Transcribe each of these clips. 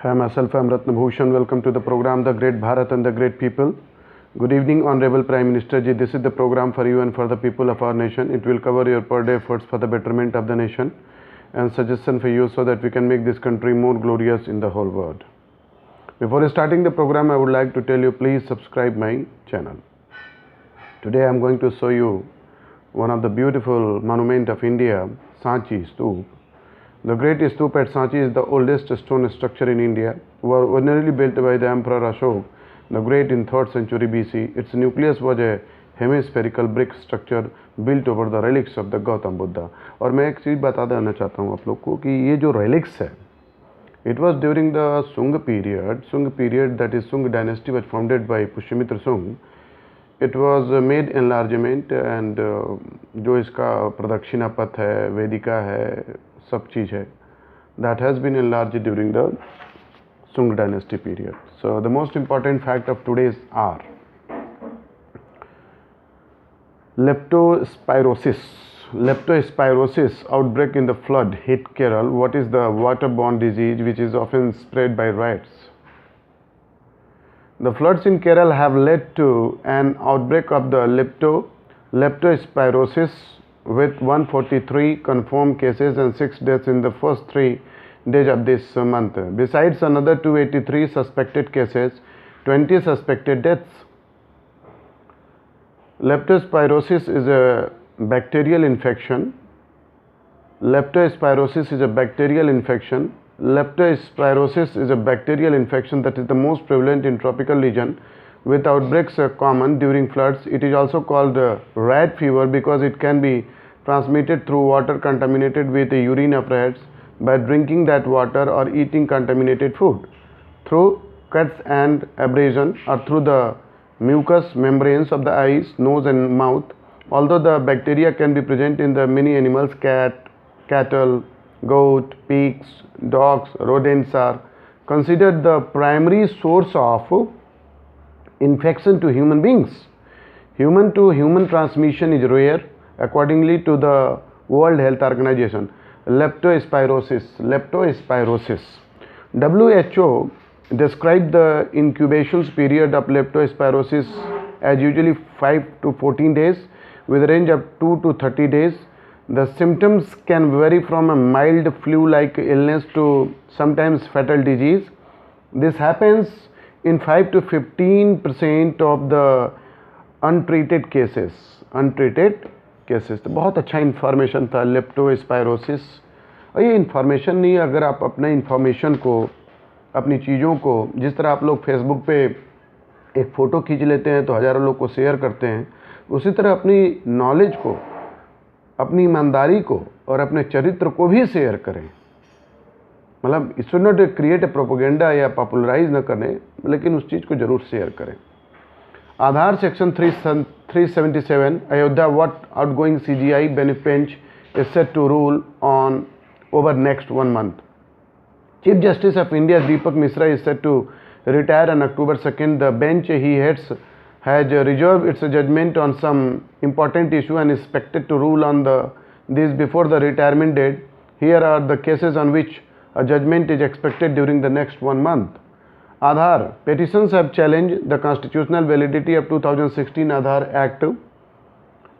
Hi, myself, I am R.Bhushan. Welcome to the program The Great Bharat and the Great People. Good evening, Honorable Prime Minister Ji. This is the program for you and for the people of our nation. It will cover your per day efforts for the betterment of the nation and suggestion for you so that we can make this country more glorious in the whole world. Before starting the program, I would like to tell you, please subscribe my channel. Today I am going to show you one of the beautiful monument of India, Sanchi Stoop. The Great Stoop at Sanchi is the oldest stone structure in India, was originally built by the Emperor Ashok the Great in 3rd century BC. Its nucleus was a hemispherical brick structure built over the relics of the Gautam Buddha. और मैं एक चीज़ बता देना चाहता हूँ आप लोग को कि ये जो relics है, it was during the Sung period, that is Sung dynasty was founded by Pushyamitra Sung. It was made enlargement and जो इसका प्रदक्षिणा पथ है, वेदिका है, सब चीज़ है, that has been enlarged during the Sung dynasty period. So the most important fact of today's are Leptospirosis. Leptospirosis outbreak in the flood hit Kerala. What is the waterborne disease which is often spread by rats? The floods in Kerala have led to an outbreak of the leptospirosis with 143 confirmed cases and 6 deaths in the first 3 days of this month. Besides another 283 suspected cases, 20 suspected deaths. Leptospirosis is a bacterial infection. Leptospirosis is a bacterial infection. Leptospirosis is a bacterial infection that is the most prevalent in tropical region, with outbreaks common during floods. It is also called rat fever because it can be transmitted through water contaminated with the urine of rats by drinking that water or eating contaminated food, through cuts and abrasion, or through the mucous membranes of the eyes, nose and mouth. Although the bacteria can be present in the many animals, cattle, goat, pigs, dogs, rodents are considered the primary source of infection to human beings. Human to human transmission is rare accordingly to the World Health Organization. Leptospirosis. WHO described the incubation period of leptospirosis as usually 5 to 14 days with a range of 2 to 30 days. The symptoms can vary from a mild flu-like illness to sometimes fatal disease. This happens in 5 to 15% of the untreated cases. तो बहुत अच्छा information था leptospirosis. और ये information नहीं, अगर आप अपने इन्फॉर्मेशन को, अपनी चीज़ों को, जिस तरह आप लोग फेसबुक पे एक फ़ोटो खींच लेते हैं तो हज़ारों लोग को शेयर करते हैं, उसी तरह अपनी नॉलेज को, अपनी ईमानदारी को और अपने चरित्र को भी शेयर करें. मतलब it should not create a propaganda या पॉपुलराइज न करें, लेकिन उस चीज़ को ज़रूर शेयर करें. Aadhaar section 377 Ayodhya what outgoing CGI bench is set to rule on over next 1 month. Chief Justice of India Deepak Misra is set to retire on October 2nd. The bench he heads has reserved its judgment on some important issue and is expected to rule on this before the retirement date. Here are the cases on which a judgment is expected during the next 1 month. Aadhaar. Petitions have challenged the constitutional validity of 2016 Aadhaar Act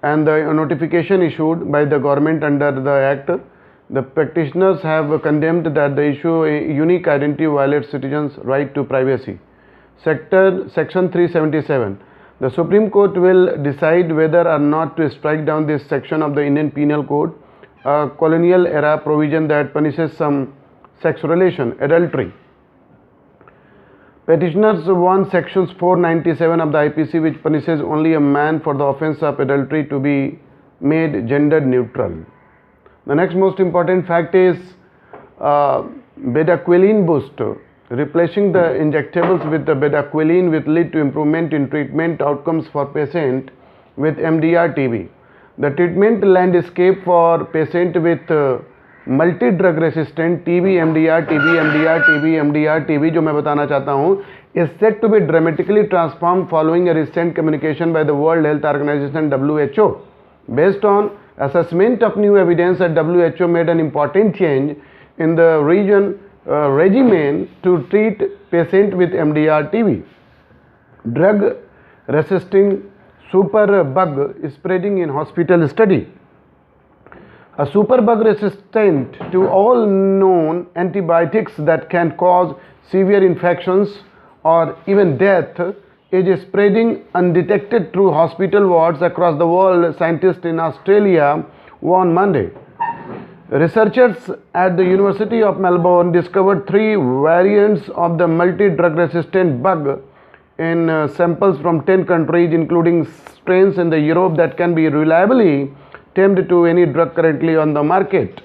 and the notification issued by the government under the Act. The petitioners have condemned that the issue unique identity violates citizens' right to privacy. Section 377. The Supreme Court will decide whether or not to strike down this section of the Indian Penal Code, a colonial era provision that punishes some sex relation, adultery. Petitioners want sections 497 of the IPC, which punishes only a man for the offence of adultery, to be made gender neutral. The next most important fact is bedaquiline boost. Replacing the injectables with the bedaquiline will lead to improvement in treatment outcomes for patient with MDR-TB. The treatment landscape for patient with multi-drug resistant TB, MDR-TB जो मैं बताना चाहता हूँ is said to be dramatically transformed following a recent communication by the World Health Organization WHO. Based on assessment of new evidence that WHO made an important change in the region regimen to treat patient with MDR-TB. Drug resisting superbug is spreading in hospital study. A superbug resistant to all known antibiotics that can cause severe infections or even death is spreading undetected through hospital wards across the world, scientists in Australia warned Monday. Researchers at the University of Melbourne discovered 3 variants of the multi-drug resistant bug in samples from 10 countries, including strains in the Europe that can be reliably tamed to any drug currently on the market.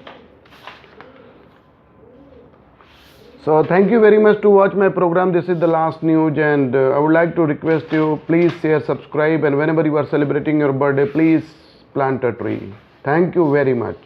So thank you very much to watch my program. This is the last news, and I would like to request you, please share, subscribe, and whenever you are celebrating your birthday, please plant a tree. Thank you very much.